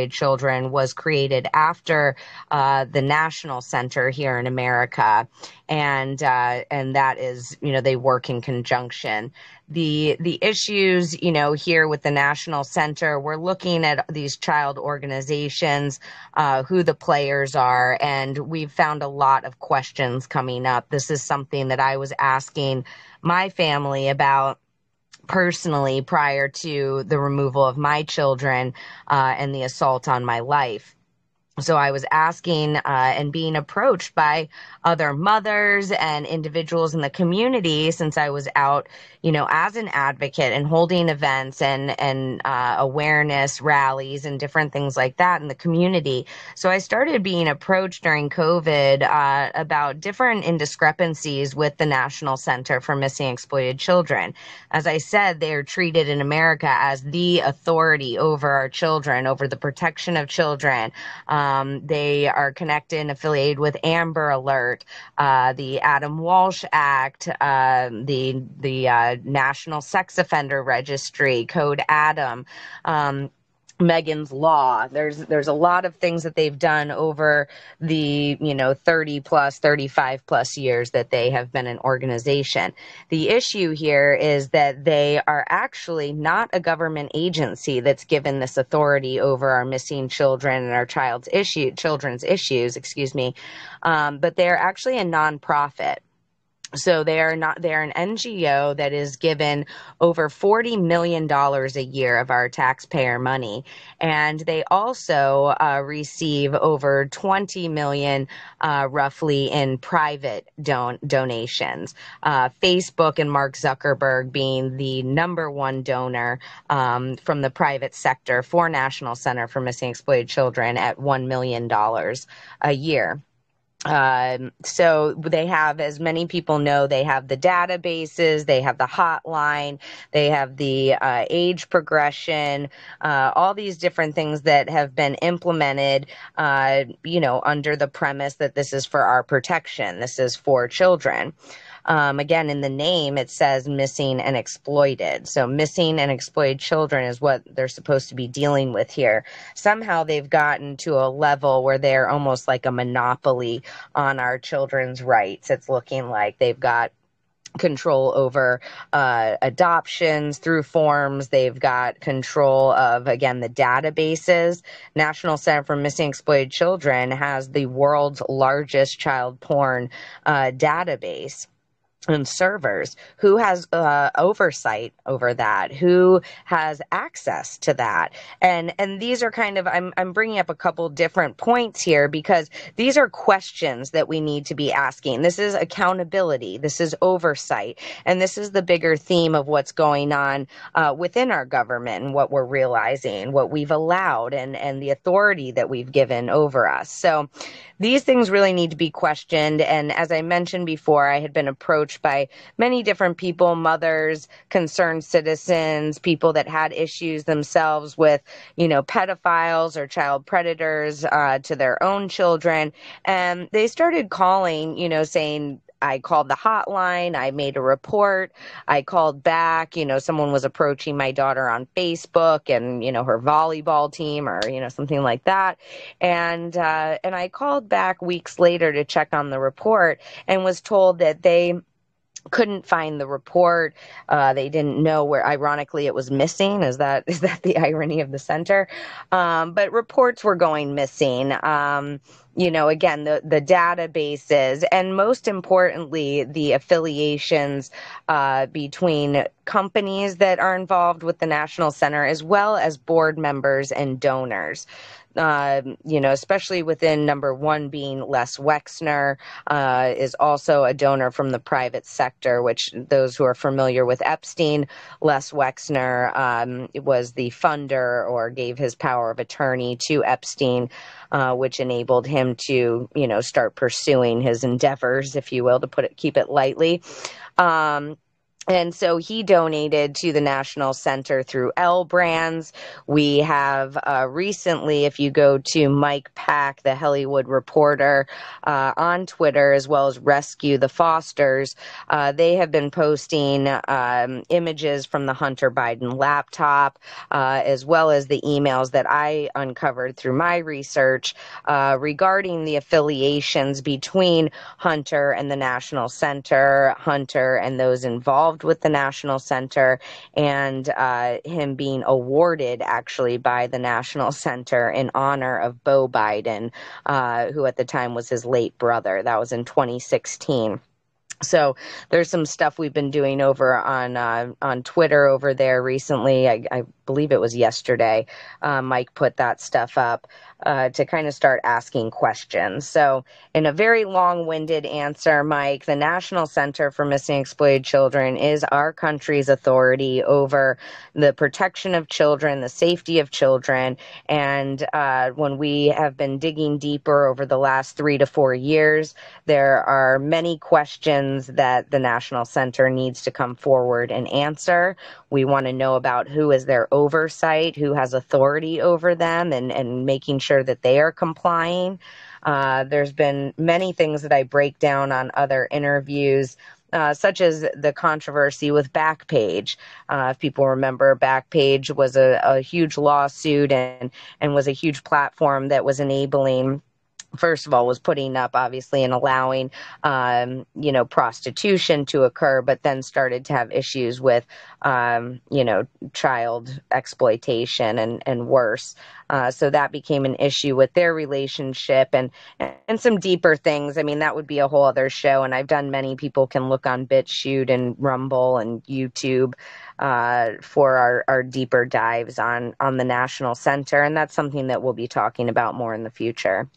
children was created after the National Center here in America, and that is, they work in conjunction. The issues, here with the National Center, we're looking at these child organizations, who the players are, and we've found a lot of questions coming up. This is something that I was asking my family about personally prior to the removal of my children and the assault on my life. So I was asking and being approached by other mothers and individuals in the community, since I was out, as an advocate and holding events and awareness rallies and different things like that in the community. So I started being approached during COVID about different indiscrepancies with the National Center for Missing and Exploited Children. As I said, they are treated in America as the authority over our children, over the protection of children. They are connected and affiliated with Amber Alert, the Adam Walsh Act, the National Sex Offender Registry, Code Adam, Megan's Law. There's a lot of things that they've done over the 30 plus 35 plus years that they have been an organization. The issue here is that they are actually not a government agency that's given this authority over our missing children and our children's issues, but they're actually a nonprofit. So they're an NGO that is given over $40 million a year of our taxpayer money. And they also receive over $20 million roughly in private donations. Facebook and Mark Zuckerberg being the number one donor from the private sector for National Center for Missing and Exploited Children at $1 million a year. So they have, as many people know, they have the databases, they have the hotline, they have the age progression, all these different things that have been implemented, under the premise that this is for our protection. This is for children. Again, in the name, it says missing and exploited. So missing and exploited children is what they're supposed to be dealing with here. Somehow they've gotten to a level where they're almost like a monopoly on our children's rights. It's looking like they've got control over adoptions through forms. They've got control of, again, the databases. National Center for Missing and Exploited Children has the world's largest child porn database and servers. Who has oversight over that? Who has access to that? And these are kind of, I'm bringing up a couple different points here because these are questions that we need to be asking. This is accountability. This is oversight. And this is the bigger theme of what's going on within our government and what we're realizing, what we've allowed, and the authority that we've given over us. So these things really need to be questioned. And as I mentioned before, I had been approached by many different people, mothers, concerned citizens, people that had issues themselves with, pedophiles or child predators to their own children. And they started calling, saying, I called the hotline, I made a report, I called back, someone was approaching my daughter on Facebook and, her volleyball team or, something like that. And I called back weeks later to check on the report and was told that they couldn't find the report. They didn't know where, ironically, it was missing. Is that the irony of the center? But reports were going missing. Again, the databases, and most importantly, the affiliations between companies that are involved with the National Center, as well as board members and donors. Especially within number one being Les Wexner, is also a donor from the private sector, which those who are familiar with Epstein, Les Wexner was the funder or gave his power of attorney to Epstein, which enabled him to, start pursuing his endeavors, if you will, to keep it lightly. And so he donated to the National Center through L Brands. We have recently, if you go to Mike Pack, the Hollywood reporter, on Twitter, as well as Rescue the Fosters, they have been posting images from the Hunter Biden laptop, as well as the emails that I uncovered through my research regarding the affiliations between Hunter and the National Center, Hunter and those involved with the National Center, and him being awarded actually by the National Center in honor of Beau Biden, who at the time was his late brother. That was in 2016. So there's some stuff we've been doing over on Twitter over there recently. I believe it was yesterday. Mike put that stuff up to kind of start asking questions. So in a very long-winded answer, Mike, the National Center for Missing and Exploited Children is our country's authority over the protection of children, the safety of children. And when we have been digging deeper over the last 3 to 4 years, there are many questions that the National Center needs to come forward and answer. We want to know about who is their oversight, who has authority over them, and making sure that they are complying. There's been many things that I break down on other interviews, such as the controversy with Backpage. If people remember, Backpage was a huge lawsuit and was a huge platform that was enabling, first of all, was putting up, obviously, and allowing, prostitution to occur, but then started to have issues with, child exploitation and worse. So that became an issue with their relationship and some deeper things. I mean, that would be a whole other show. And I've done many. People can look on BitChute and Rumble and YouTube for our deeper dives on the National Center. And that's something that we'll be talking about more in the future.